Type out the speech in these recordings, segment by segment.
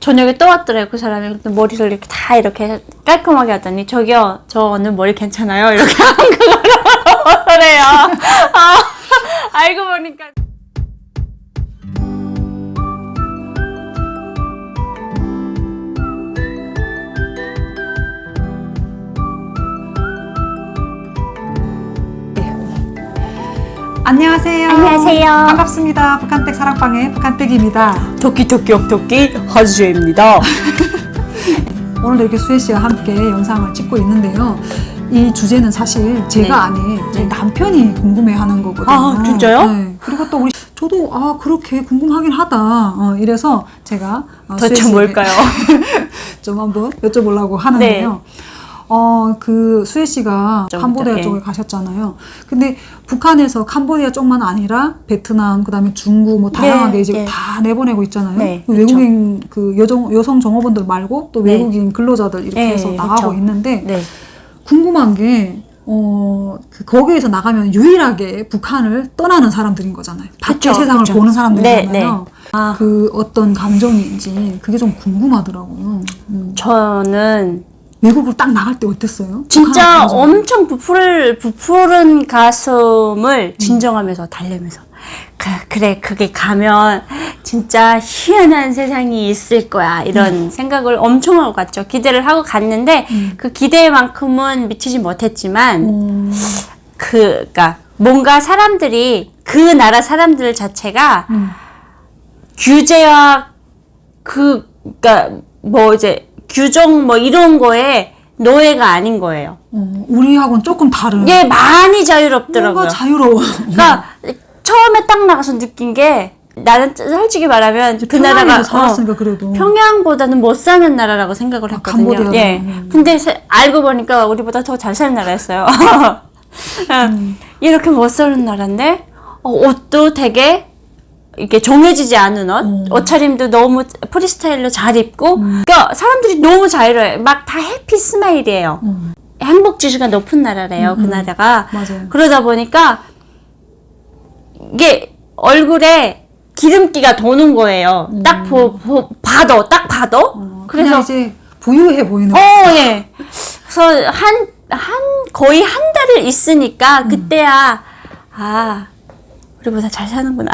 저녁에 또 왔더래요, 그 사람이. 머리를 이렇게 다 이렇게 깔끔하게 하더니, 저기요, 저는 머리 괜찮아요? 이렇게 한국어로 그래요. 알고 보니까. 안녕하세요. 안녕하세요. 반갑습니다. 북한댁 사랑방의 북한댁입니다. 토끼 하주입니다. 오늘도 이렇게 수혜 씨와 함께 영상을 찍고 있는데요. 이 주제는 사실 제가 아닌 제 남편이 궁금해하는 거거든요. 아, 진짜요? 네. 그리고 또 저도 그렇게 궁금하긴 하다. 이래서 제가 도대체 뭘까요? 좀 한번 여쭤보려고 하는데요. 그 수혜 씨가 캄보디아 쪽에 가셨잖아요. 근데 북한에서 캄보디아 쪽만 아니라 베트남, 그다음에 중국 뭐 다양하게 이제 다 내보내고 있잖아요. 네, 외국인 그 여성 종업원들 말고 또 외국인 근로자들 이렇게 해서 나가고 있는데 궁금한 게 거기에서 나가면 유일하게 북한을 떠나는 사람들인 거잖아요. 밖의 세상을 보는 사람들이잖아요. 그 어떤 감정인지 그게 좀 궁금하더라고요. 저는 외국으로 딱 나갈 때 어땠어요? 진짜 엄청 부푸른 가슴을 진정하면서 달래면서 그래 그게 가면 진짜 희한한 세상이 있을 거야 이런 생각을 엄청 하고 갔죠. 기대를 하고 갔는데 그 기대만큼은 미치지 못했지만 그러니까 뭔가 사람들이 그 나라 사람들 자체가 규제와 그러니까 뭐 이제 규정 뭐 이런 거에 노예가 아닌 거예요. 우리하고는 조금 다른. 예, 많이 자유롭더라고요. 뭔가 자유로워. 그러니까 처음에 딱 나가서 느낀 게 나는 솔직히 말하면 그 나라가 살았으니까 그래도 평양보다는 못 사는 나라라고 생각을 했거든요. 캄보디아. 예. 근데 알고 보니까 우리보다 더 잘 사는 나라였어요. 이렇게 못 사는 나라인데 옷도 되게 이게 정해지지 않은 옷차림도 너무 프리스타일로 잘 입고, 그러니까 사람들이 너무 자유로워요. 막 다 해피 스마일이에요. 행복 지수가 높은 나라래요, 그 나라가. 맞아요. 그러다 보니까 이게 얼굴에 기름기가 도는 거예요. 딱 봐도. 그래서 이제 부유해 보이는 거예요. 예. 그래서 거의 한 달을 있으니까 그때야 우리보다 잘 사는구나.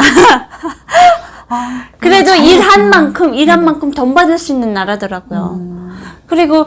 그래도 일한 만큼 돈 받을 수 있는 나라더라고요. 그리고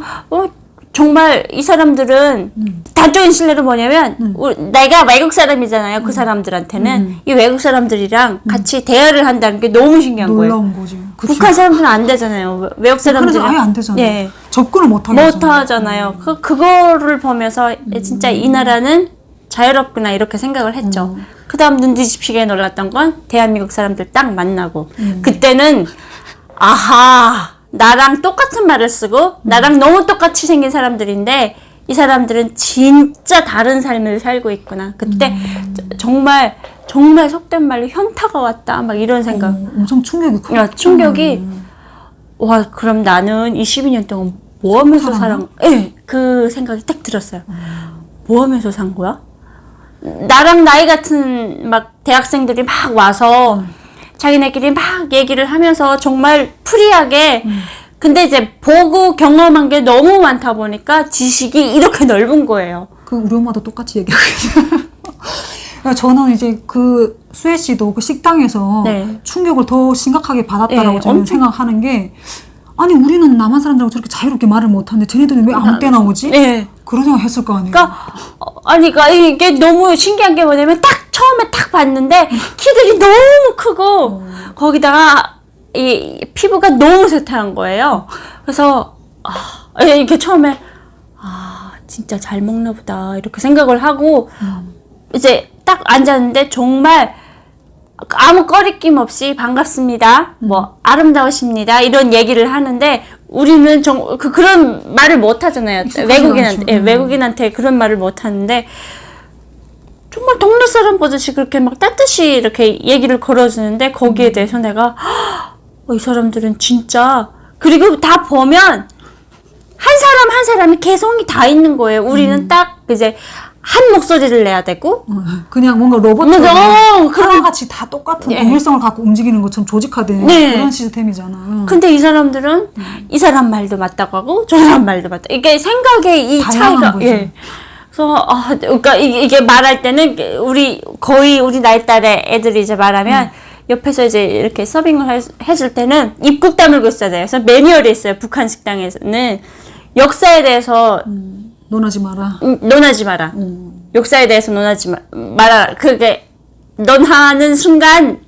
정말 이 사람들은 단적인 신뢰는 뭐냐면 내가 외국 사람이잖아요. 그 사람들한테는 이 외국 사람들이랑 같이 대화를 한다는 게 너무 신기한 거예요. 놀라운 거죠. 북한 사람들은 안 되잖아요. 외국 사람들은 아예 안 되잖아요. 예. 접근을 못 하잖아요. 그거를 보면서 진짜 이 나라는 자유롭구나 이렇게 생각을 했죠. 그 다음 눈 뒤집히게 놀랐던 건 대한민국 사람들 딱 만나고 그때는 나랑 똑같은 말을 쓰고 나랑 너무 똑같이 생긴 사람들인데 이 사람들은 진짜 다른 삶을 살고 있구나. 그때 정말 속된 말로 현타가 왔다 막 이런 생각. 엄청 충격이 컸죠. 충격이 와 그럼 나는 22년 동안 뭐 하면서 그 생각이 딱 들었어요. 뭐 하면서 산 거야? 나랑 나이 같은 막 대학생들이 막 와서 자기네끼리 막 얘기를 하면서 정말 프리하게 근데 이제 보고 경험한 게 너무 많다 보니까 지식이 이렇게 넓은 거예요. 우리 엄마도 똑같이 얘기하거든요. 저는 이제 그 수혜 씨도 그 식당에서 충격을 더 심각하게 받았다라고 저는 생각하는 게 아니 우리는 남한 사람들하고 저렇게 자유롭게 말을 못하는데 쟤네들은 왜 아무 때나 오지? 그런 생각 했을 거 아니에요. 그러니까 이게 너무 신기한 게 뭐냐면 딱 처음에 딱 봤는데 키들이 너무 크고 거기다가 이 피부가 너무 세탁한 거예요. 그래서 이렇게 처음에 진짜 잘 먹나 보다 이렇게 생각을 하고 이제 딱 앉았는데 정말 아무 꺼리낌 없이 반갑습니다. 뭐 아름다우십니다. 이런 얘기를 하는데 우리는 그런 말을 못 하잖아요. 외국인한테 그런 말을 못 하는데 정말 동네 사람보다시 그렇게 막 따뜻이 이렇게 얘기를 걸어주는데 거기에 대해서 내가 이 사람들은 진짜 그리고 다 보면 한 사람이 개성이 다 있는 거예요. 우리는 딱 이제 한 목소리를 내야 되고 그냥 뭔가 로봇처럼 그런 하나같이 다 똑같은 동일성을 갖고 움직이는 것처럼 조직화된 그런 시스템이잖아요. 근데 이 사람들은 이 사람 말도 맞다고 하고 저 사람 말도 맞다. 이게 생각의 이 차이가 거죠. 그래서 그러니까 이게 말할 때는 거의 우리 나이 딸의 애들이 이제 말하면 옆에서 이제 이렇게 서빙을 해줄 때는 입국 다물고 있어야 돼요. 그래서 매뉴얼이 있어요. 북한 식당에서는 역사에 대해서 논하지 마라. 논하지 마라. 역사에 대해서 논하지 마라. 그게 논하는 순간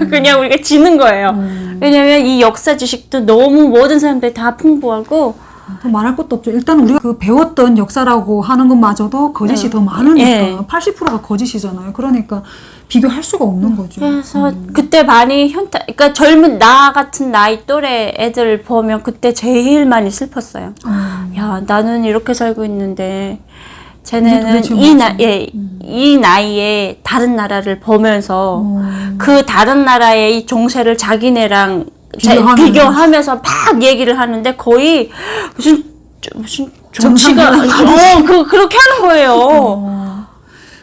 그냥 우리가 지는 거예요. 왜냐면 이 역사 지식도 너무 모든 사람들이 다 풍부하고 더 말할 것도 없죠. 일단 우리가 그 배웠던 역사라고 하는 것마저도 거짓이 더 많으니까 80%가 거짓이잖아요. 그러니까 비교할 수가 없는 거죠. 그래서 그때 많이 그러니까 젊은 나 같은 나이 또래 애들 보면 그때 제일 많이 슬펐어요. 야, 나는 이렇게 살고 있는데 쟤네는 이 나이에 다른 나라를 보면서 그 다른 나라의 이 종세를 자기네랑 비교하면서 막 얘기를 하는데 거의 무슨 정치가 그렇게 하는 거예요.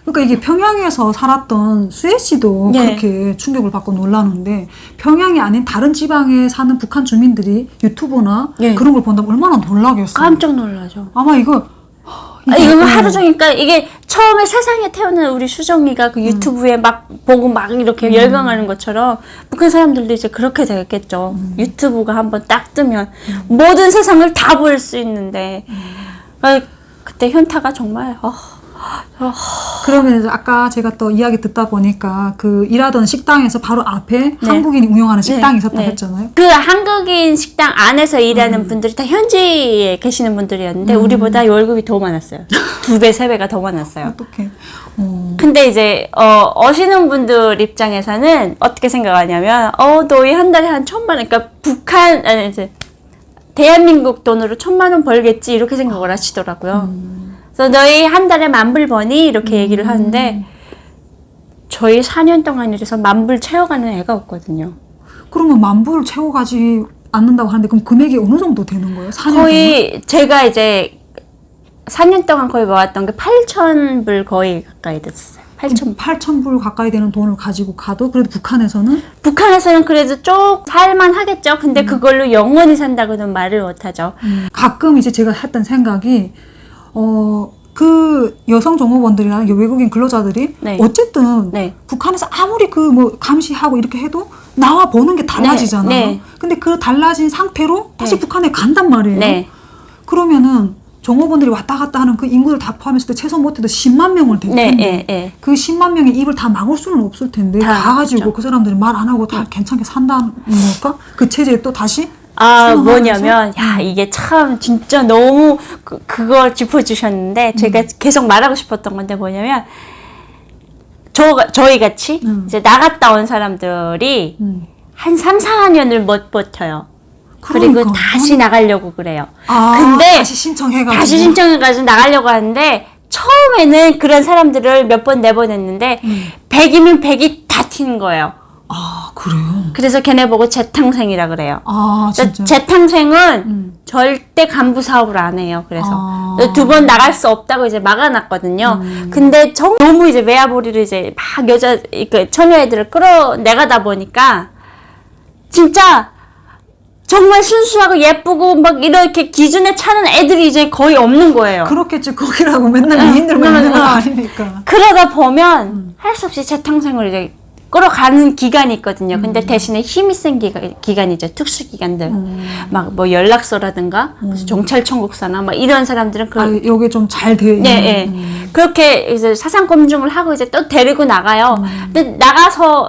그러니까 이게 평양에서 살았던 수혜 씨도 그렇게 충격을 받고 놀라는데 평양이 아닌 다른 지방에 사는 북한 주민들이 유튜브나 그런 걸 본다면 얼마나 놀라겠어요. 깜짝 놀라죠. 아마 이거 하루 종일, 그러니까 이게 처음에 세상에 태어난 우리 수정이가 그 유튜브에 막 보고 막 이렇게 열광하는 것처럼 북한 사람들도 이제 그렇게 되겠죠. 유튜브가 한번 딱 뜨면 모든 세상을 다 볼 수 있는데 그때 현타가 정말 그러면 이제 아까 제가 또 이야기 듣다 보니까 그 일하던 식당에서 바로 앞에 한국인이 운영하는 식당이 있었다고 했잖아요. 그 한국인 식당 안에서 일하는 분들이 다 현지에 계시는 분들이었는데 우리보다 월급이 더 많았어요. 2배, 3배가 더 많았어요. 어떡해. 근데 이제 오시는 분들 입장에서는 어떻게 생각하냐면 너희 한 달에 한 1,000만 원, 그러니까 이제 대한민국 돈으로 1,000만 원 벌겠지 이렇게 생각을 하시더라고요. 그래서 너희 한 달에 10,000불 버니? 이렇게 얘기를 하는데 저희 4년 동안 이래서 10,000불 채워가는 애가 없거든요. 그러면 10,000불을 채워가지 않는다고 하는데 그럼 금액이 어느 정도 되는 거예요? 4년 거의 동안? 제가 이제 4년 동안 거의 모았던 게 8,000불 거의 가까이 됐어요. 8,000불 가까이 되는 돈을 가지고 가도 그래도 북한에서는 그래도 쭉 살만 하겠죠. 근데 그걸로 영원히 산다고는 말을 못하죠. 가끔 이제 제가 했던 생각이 그 여성 종업원들이나 외국인 근로자들이 어쨌든 북한에서 아무리 그 뭐 감시하고 이렇게 해도 나와 보는 게 달라지잖아요. 근데 그 달라진 상태로 다시 북한에 간단 말이에요. 그러면은 종업원들이 왔다 갔다 하는 그 인구를 다 포함했을 때 최소 못해도 10만 명을 될 텐데 그 10만 명의 입을 다 막을 수는 없을 텐데 가가지고 그 사람들이 말 안 하고 다 괜찮게 산다는 걸까? 그 체제에 또 다시 뭐냐면 이게 참 진짜 너무 그걸 짚어주셨는데 제가 계속 말하고 싶었던 건데 뭐냐면 저희 같이 이제 나갔다 온 사람들이 한 3, 4년을 못 버텨요. 그리고 다시 나가려고 그래요. 근데 다시 신청해가지고 나가려고 하는데 처음에는 그런 사람들을 몇 번 내보냈는데 100이면 100이 다 튀는 거예요. 그래요? 그래서 걔네 보고 재탕생이라 그래요. 진짜? 재탕생은 절대 간부 사업을 안 해요. 그래서 2번 나갈 수 없다고 이제 막아놨거든요. 근데 너무 이제 외아보리를 이제 막 처녀애들을 끌어내가다 보니까 진짜 정말 순수하고 예쁘고 막 이렇게 기준에 차는 애들이 이제 거의 없는 거예요. 그렇겠지. 거기라고 맨날 미인들만 있는 건 아니니까. 그러다 보면 할 수 없이 재탕생을 이제 끌어가는 기간이 있거든요. 근데 대신에 힘이 센 기간이죠. 특수기관들. 막 뭐 연락서라든가, 무슨 경찰청국사나 막 이런 사람들은 요게 좀 잘 돼 있는. 그렇게 이제 사상 검증을 하고 이제 또 데리고 나가요. 근데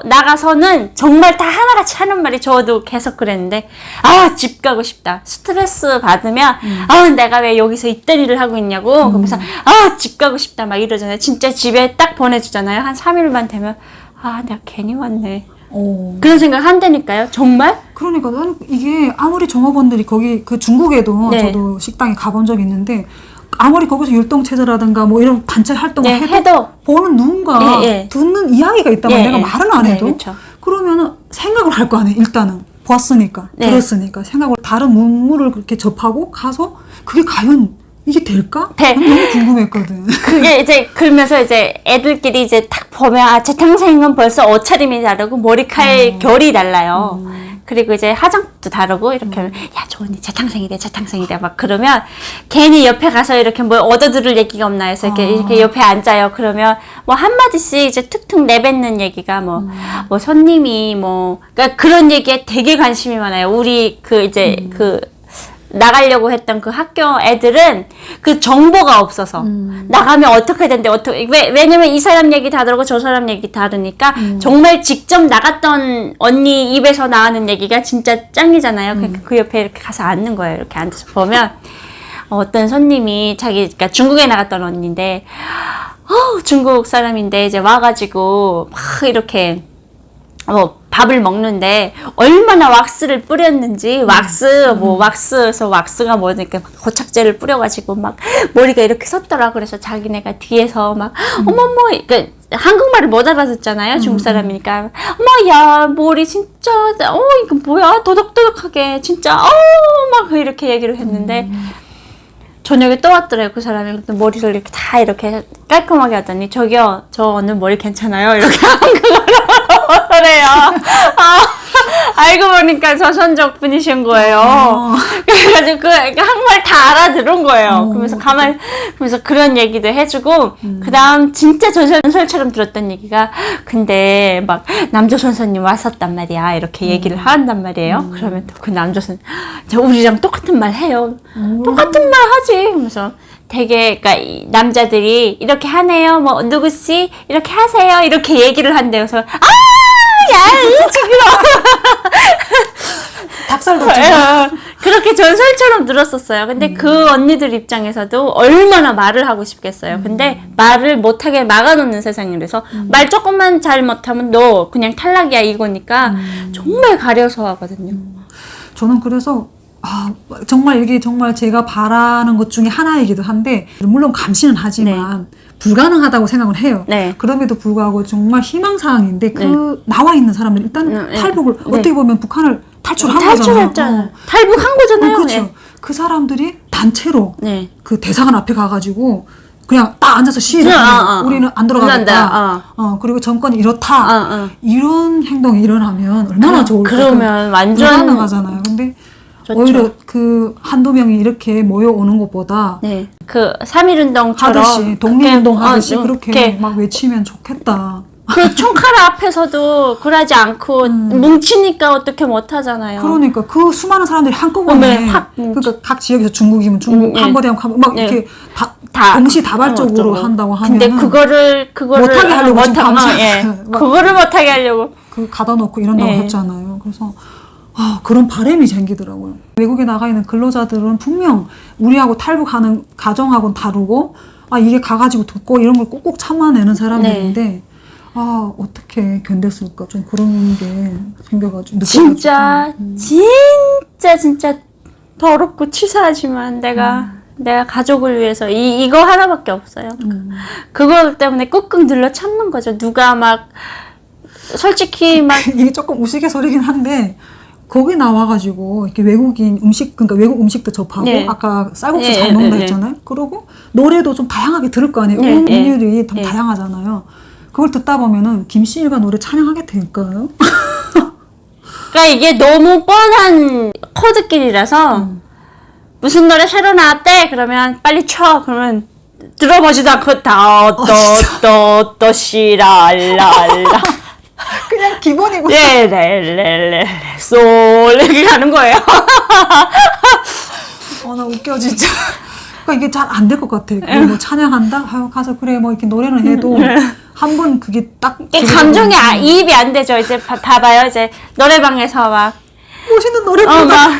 나가서는 정말 다 하나같이 하는 말이 저도 계속 그랬는데, 집 가고 싶다. 스트레스 받으면, 내가 왜 여기서 이딴 일을 하고 있냐고. 그러면서, 집 가고 싶다. 막 이러잖아요. 진짜 집에 딱 보내주잖아요. 한 3일만 되면, 내가 괜히 왔네. 그런 생각 한다니까요. 정말? 그러니까 나는 이게 아무리 종업원들이 거기 그 중국에도 저도 식당에 가본 적이 있는데 아무리 거기서 율동체제라든가 뭐 이런 단체 활동을 해도 보는 누군가 듣는 이야기가 있다면 내가 말은 안 해도 그렇죠. 그러면은 생각을 할 거 아니에요. 일단은 보았으니까 들었으니까 생각을 다른 문물을 그렇게 접하고 가서 그게 과연 이게 될까? 돼. 난 너무 궁금했거든. 그게 이제 그러면서 이제 애들끼리 이제 딱 보면 아 재탕생은 벌써 옷차림이 다르고 머리칼 결이 달라요. 그리고 이제 화장도 다르고 이렇게 하면 야 저 언니 재탕생이래 재탕생이래 막 그러면 괜히 옆에 가서 이렇게 뭐 얻어들을 얘기가 없나 해서 이렇게 옆에 앉아요. 그러면 뭐 한마디씩 이제 툭툭 내뱉는 얘기가 뭐 손님이 뭐 그러니까 그런 얘기에 되게 관심이 많아요. 우리 그 이제 그 나가려고 했던 그 학교 애들은 그 정보가 없어서 나가면 어떻게 된대 어떻게 왜냐면 이 사람 얘기 다르고 저 사람 얘기 다르니까 정말 직접 나갔던 언니 입에서 나오는 얘기가 진짜 짱이잖아요. 그 옆에 이렇게 가서 앉는 거예요. 이렇게 앉아서 보면 어떤 손님이 그러니까 중국에 나갔던 언니인데 중국 사람인데 이제 와가지고 막 이렇게 밥을 먹는데 얼마나 왁스를 뿌렸는지 왁스에서 왁스가 뭐니까 고착제를 뿌려가지고 막 머리가 이렇게 섰더라. 그래서 자기네가 뒤에서 막 어머머 그러니까 한국말을 못 알아듣잖아요. 중국 사람이니까 어머 야 머리 진짜 이거 뭐야 도덕도덕하게 진짜 막 이렇게 얘기를 했는데 저녁에 또 왔더래요. 그 사람이 머리를 이렇게 다 이렇게 깔끔하게 하더니 저기요 저 오늘 머리 괜찮아요? 이렇게 한국어로 그래요. 알고 보니까 조선족 분이신 거예요. 그래가지고 한국말 다 알아들은 거예요. 그러면서 그런 얘기도 해주고 그 다음 진짜 전설처럼 들었던 얘기가 근데 막 남조선 선생님 왔었단 말이야 이렇게 얘기를 한단 말이에요. 그러면 또 그 남조선 저 우리랑 똑같은 말 해요. 똑같은 말 하지. 그러면서 되게 그러니까 이 남자들이 이렇게 하네요. 뭐 누구씨 이렇게 하세요. 이렇게 얘기를 한대요. 그래서 시끄러워. 닭살도 그렇게 전설처럼 들었었어요. 근데 그 언니들 입장에서도 얼마나 말을 하고 싶겠어요. 근데 말을 못하게 막아놓는 세상이라서 말 조금만 잘 못하면 너 그냥 탈락이야 이거니까 정말 가려서 하거든요. 저는 그래서 정말 이게 정말 제가 바라는 것 중에 하나이기도 한데 물론 감시는 하지만 불가능하다고 생각을 해요. 네. 그럼에도 불구하고 정말 희망사항인데 나와 있는 사람들 일단 탈북을 어떻게 보면 북한을 탈출한 거잖아요. 탈북한 거잖아요. 그렇죠. 그 사람들이 단체로 그 대사관 앞에 가가지고 그냥 딱 앉아서 시위를 하는 우리는 안 들어가겠다. 그리고 정권이 이렇다. 이런 행동이 일어나면 얼마나 좋을까. 그러면 완전 불가능하잖아요. 근데 좋죠. 오히려 그 한두 명이 이렇게 모여오는 것보다 그 3.1운동처럼 하듯이 독립운동 하듯이 그렇게 막 외치면 좋겠다. 그 총칼 앞에서도 그러지 않고 뭉치니까 어떻게 못하잖아요. 그러니까 그 수많은 사람들이 한꺼번에 그러니까 각 지역에서 중국이면 중국, 한거대하면 막 이렇게 다 동시다발적으로 한다고 하면 근데 그거를 못하게 하려고 그거를 못하게 하려고 그 가둬놓고 이런다고 했잖아요. 그래서 그런 바람이 생기더라고요. 외국에 나가 있는 근로자들은 분명 우리하고 탈북하는 가정하고는 다르고 이게 가가지고 듣고 이런 걸 꼭꼭 참아내는 사람들인데 어떻게 견뎠을까 좀 그런 게 생겨가지고 진짜 더럽고 치사하지만 내가 가족을 위해서 이거 하나밖에 없어요. 그거 때문에 꾹꾹 눌러 참는 거죠. 누가 막 솔직히 막 이게 조금 우스갯소리긴 한데 거기 나와가지고 이렇게 외국인 음식 그러니까 외국 음식도 접하고 아까 쌀국수 잘 먹는다 했잖아요. 그러고 노래도 좀 다양하게 들을 거 아니에요. 음률이 좀 다양하잖아요. 그걸 듣다 보면은 김씨일가 노래 찬양하게 될까요? 그러니까 이게 너무 뻔한 코드길이라서 무슨 노래 새로 나왔대 그러면 빨리 쳐 그러면 들어보지도 않고 또 시랄랄라 그냥 기본이고 레레레레 솔 이렇게 가는 거예요. 나 웃겨 진짜. 그러니까 이게 잘 안 될 것 같아. 뭐 찬양한다? 가서 그래 뭐 이렇게 노래는 해도 한 번 그게 딱 감정이 이입이 안 되죠. 이제 봐봐요. 이제 노래방에서 막 멋있는 노래 부르다 선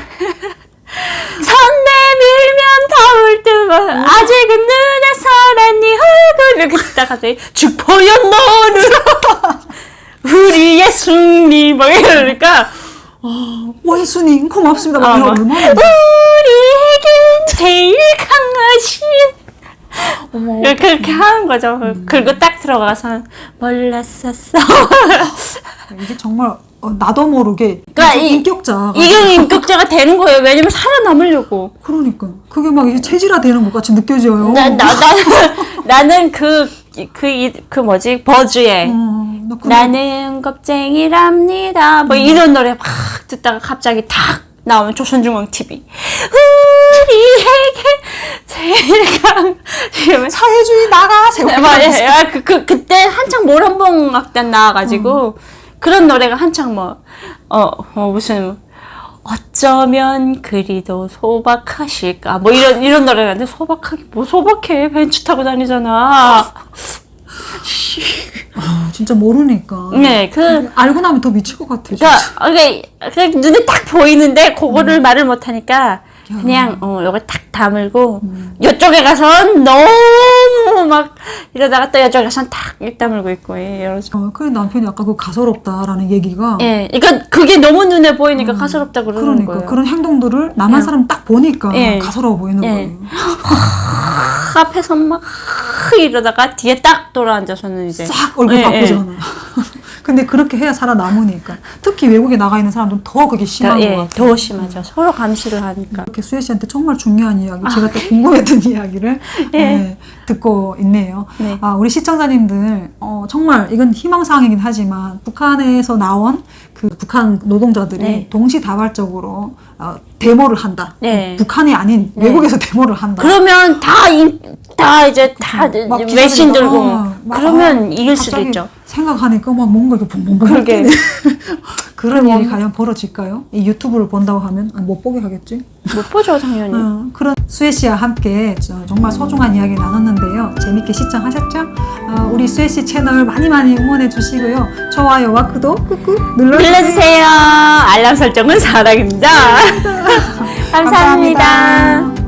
내밀면 더울 뜨거 아직은 눈에 선한 네 얼굴 이렇게 듣다 갑자기 죽보연 너는 우리의 승리 막 이러니까 원수님 고맙습니다. 얼마나 우리에겐 제일 강하신 그렇게 하는 거죠. 그리고 딱 들어가서 몰랐었어. 이게 정말 나도 모르게 그러니까 인격자가 이게 인격자가 되는 거예요. 왜냐면 살아남으려고. 그러니까 그게 막 이제 체질화되는 것 같이 느껴져요. 나는 뭐지 버즈의 나는 겁쟁이랍니다. 뭐 이런 노래 막 듣다가 갑자기 탁 나오면 조선중앙 TV 우리에게 사회주의 나가 맞아요. 그때 한창 모란봉악단 나와가지고 그런 노래가 한창 무슨 어쩌면 그리도 소박하실까 뭐 이런 노래가 있는데 소박하게 뭐 소박해 벤츠 타고 다니잖아. 진짜 모르니까. 네, 알고 나면 더 미칠 것 같아. 그러니까 눈에 딱 보이는데 그거를 말을 못 하니까 그냥 요거 딱 다물고 이쪽에 가선 너무 막 이러다가 또 이쪽에 가선 딱 입 다물고 있고 이러죠. 그래 남편이 아까 그 가소롭다라는 얘기가. 예, 그러니까 그게 너무 눈에 보이니까 가소롭다 그러는 그러니까 거예요. 그런 행동들을 남한 사람 딱 보니까 가소로워 보이는 거예요. 앞에서 막 이러다가 뒤에 딱 돌아앉아서는 이제 싹 얼굴 바꾸잖아. 근데 그렇게 해야 살아남으니까. 특히 외국에 나가 있는 사람들은 더 그게 심한 것 같아요. 더 심하죠. 서로 감시를 하니까. 이렇게 수혜 씨한테 정말 중요한 이야기, 제가 또 궁금했던 이야기를 듣고 있네요. 네. 우리 시청자님들 정말 이건 희망사항이긴 하지만 북한에서 나온 그 북한 노동자들이 동시다발적으로 데모를 한다. 네. 북한이 아닌 외국에서 데모를 한다. 그러면 다 이제 다 막 외신 들고 막 그러면 이길 수도 갑자기 있죠. 생각하니까 막 뭔가 이렇게 붕붕붕 그러게. 뛰네. 그런 일이 과연 벌어질까요? 이 유튜브를 본다고 하면 못 보게 하겠지? 못 보죠 당연히. 그런 수혜 씨와 함께 정말 소중한 이야기 나눴는데요. 재밌게 시청하셨죠? 우리 수혜 씨 채널 많이 응원해 주시고요. 좋아요와 구독 꾹꾹 눌러주세요. 알람 설정은 사랑입니다. 감사합니다.